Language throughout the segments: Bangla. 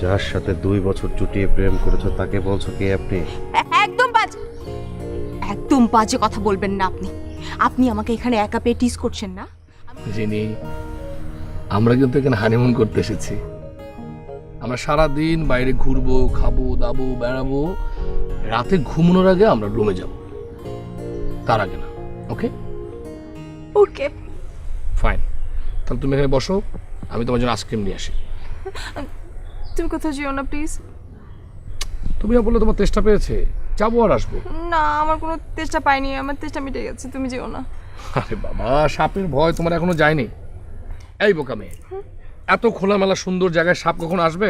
যার সাথে 2 বছর চুটিয়ে প্রেম করেছো তাকে বলছো কি আপনি? একদম বাজে, একদম বাজে কথা বলবেন না আপনি। আপনি আমাকে এখানে একা পেয়ে টিজ করছেন না। জিনি, আমরা কিন্তু এখানে হানিমুন করতে এসেছি। আমরা সারা দিন বাইরে ঘুরবো, খাবো দাবো, বেড়াবো, রাতে ঘুমানোর আগে আমরা রুমে যাব, তার আগে না। ওকে ওকে ফাইন, তাহলে তুমি এখানে বসো, আমি তোমার জন্য আইসক্রিম নিয়ে আসি। তুমি কোথাও যেও না প্লিজ। তুমি না বললে তোমার তেষ্টা পেয়েছে, যাবো আর আসবো। না, আমার কোনো তেষ্টা পাইনি, আমার তেষ্টা মিটে গেছে, তুমি যেও না। আরে বাবা, সাপের ভয় তোমার এখনো যায়নি? এই বোকা মেয়ে, এত খোলামেলা সুন্দর জায়গায় সাপ কখন আসবে?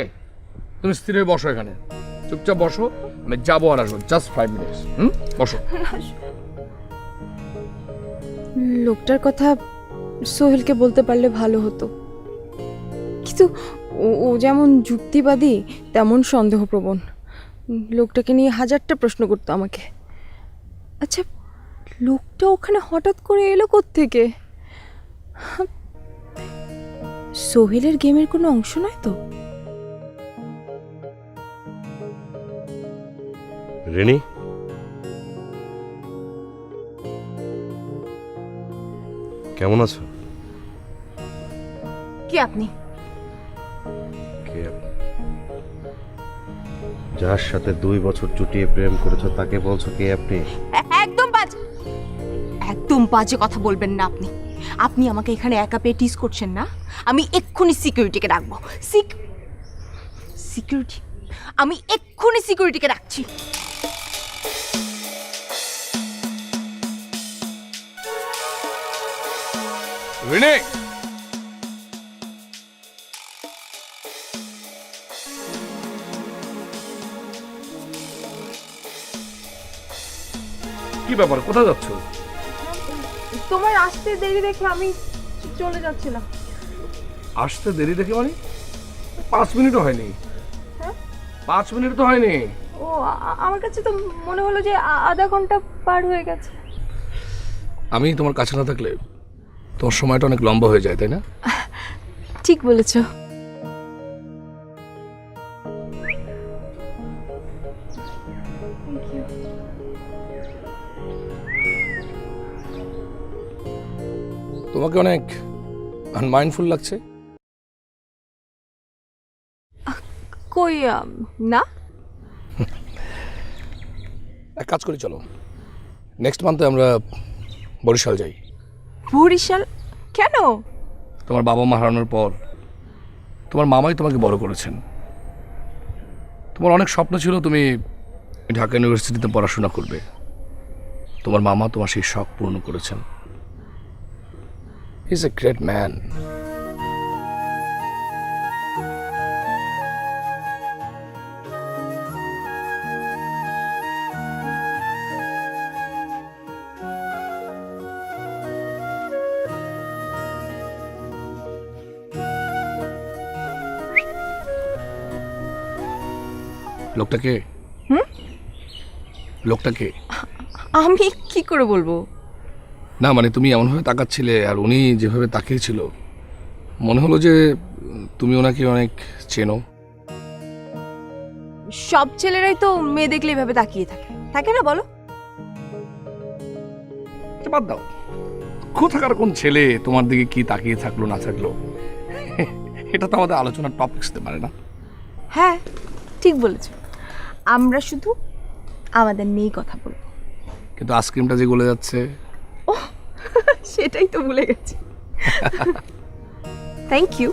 তুমি স্থির হয়ে বসো, এখানে চুপচাপ বসো, আমি যাবো আর আসবো, জাস্ট 5 মিনিটস। বসো। লোকটার কথা সোহেলকে বলতে পারলে ভালো হতো, কিন্তু ও যেমন যুক্তিবাদী তেমন সন্দেহপ্রবণ। লোকটাকে নিয়ে হাজারটা প্রশ্ন করতো আমাকে। আচ্ছা, লোকটা ওখানে হঠাৎ করে এলো কোত্থেকে? সোহেলের গেমের কোনো অংশ নয় তো? রিনি, কেমন আছো? কি আপনি? কে আপনি? যার সাথে 2 বছর চুটিয়ে প্রেম করেছো তাকে বলছো কি আপনি? একদম বাজে, একদম বাজে কথা বলবেন না আপনি। আপনি আমাকে এখানে একা পেয়ে টিজ করছেন না। আমি এক্ষুনি সিকিউরিটিকে ডাকবো। সিকিউরিটি? আমি এক্ষুনি সিকিউরিটিকে ডাকছি। রিনি, কি ব্যাপার, কোথায় যাচ্ছ? তোমার আসতে দেরি দেখে আমি চলে যাচ্ছিলাম। আসতে দেরি দেখে মানে? 5 মিনিটও হয়নি। 5 মিনিট তো হয়নি। ও, আমার কাছে তো মনে হলো যে আধা ঘন্টা পার হয়ে গেছে। আমি তোমার কাছে না থাকলে তোমার সময়টা অনেক লম্বা হয়ে যায়, তাই না? ঠিক বলেছ। তোমাকে অনেক আনমাইন্ডফুল লাগছে। কই না, এক কাজ করি, চলো নেক্সট মান্থে আমরা বরিশাল যাই। বরিশাল? কেন? তোমার বাবা মা হারানোর পর তোমার মামাই তোমাকে বড় করেছেন। তোমার অনেক স্বপ্ন ছিল তুমি ঢাকা ইউনিভার্সিটিতে পড়াশোনা করবে। তোমার মামা তোমার সেই শখ পূর্ণ করেছেন। He is a great man. লোকটাকে লোকটাকে আমি কি করে বলবো? না মানে তুমি এমনভাবে তাকাচ্ছিলে আর উনি যেভাবে তাকিয়েছিল, মনে হলো যে তুমি ওনাকে অনেক চেনো। সব ছেলেরাই তো মেয়ে দেখলে এভাবে তাকিয়ে থাকে, থাকে না বলো? বাদ দাও, কোথাকার কোন ছেলে তোমার দিকে কি তাকিয়ে থাকলো না থাকলো, এটা তো আমাদের আলোচনার টপিকস হতে পারে না। হ্যাঁ, ঠিক বলেছো। আমরা শুধু আমাদের নিয়েই কথা বলবো। কিন্তু আইসক্রিমটা যে গলে যাচ্ছে, সেটাই তো ভুলে গেছি। Thank you.